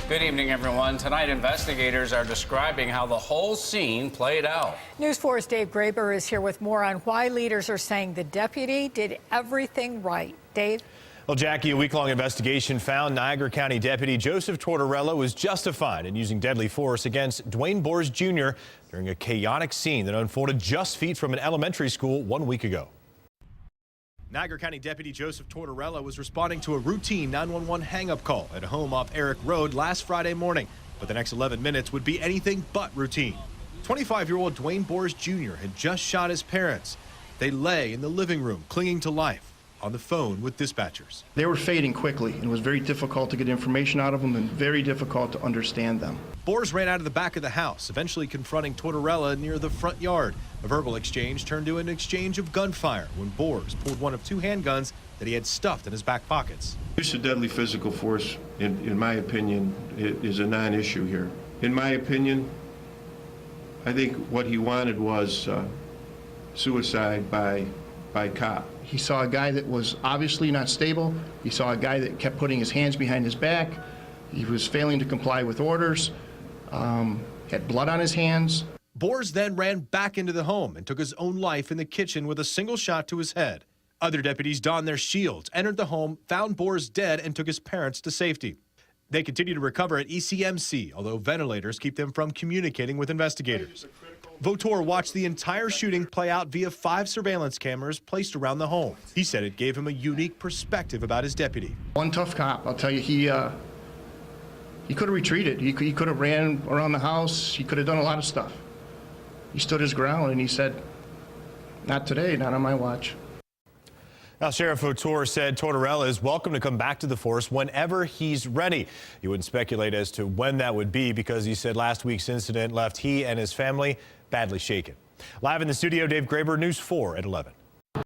Good evening, everyone. Tonight, investigators are describing how the whole scene played out. News 4's Dave Graber is here with more on why leaders are saying the deputy did everything right. Dave? Well, Jackie, a week-long investigation found Niagara County Deputy Joseph Tortorella was justified in using deadly force against Duane Bores Jr. during a chaotic scene that unfolded just feet from an elementary school 1 week ago. Niagara County Deputy Joseph Tortorella was responding to a routine 911 hang-up call at a home off Eric Road last Friday morning, but the next 11 minutes would be anything but routine. 25-year-old Duane Bores Jr. had just shot his parents. They lay in the living room, clinging to life, on the phone with dispatchers. They were fading quickly, and it was very difficult to get information out of them and very difficult to understand them. Bores ran out of the back of the house, eventually confronting Tortorella near the front yard. A verbal exchange turned to an exchange of gunfire when Bores pulled one of two handguns that he had stuffed in his back pockets. Use of deadly physical force, in my opinion, is a non-issue here. In my opinion, I think what he wanted was suicide by cop. He saw a guy that was obviously not stable. He saw a guy that kept putting his hands behind his back. He was failing to comply with orders, had blood on his hands. Bores then ran back into the home and took his own life in the kitchen with a single shot to his head. Other deputies donned their shields, entered the home, found Bores dead, and took his parents to safety. They continue to recover at ECMC, although ventilators keep them from communicating with investigators. Votor watched the entire shooting play out via 5 surveillance cameras placed around the home. He said it gave him a unique perspective about his deputy. One tough cop, I'll tell you, he could have retreated. He could have ran around the house. He could have done a lot of stuff. He stood his ground and he said, not today, not on my watch. Now, Sheriff Votor said Tortorella is welcome to come back to the force whenever he's ready. He wouldn't speculate as to when that would be because he said last week's incident left he and his family badly shaken. Live in the studio, Dave Graber, News 4 at 11.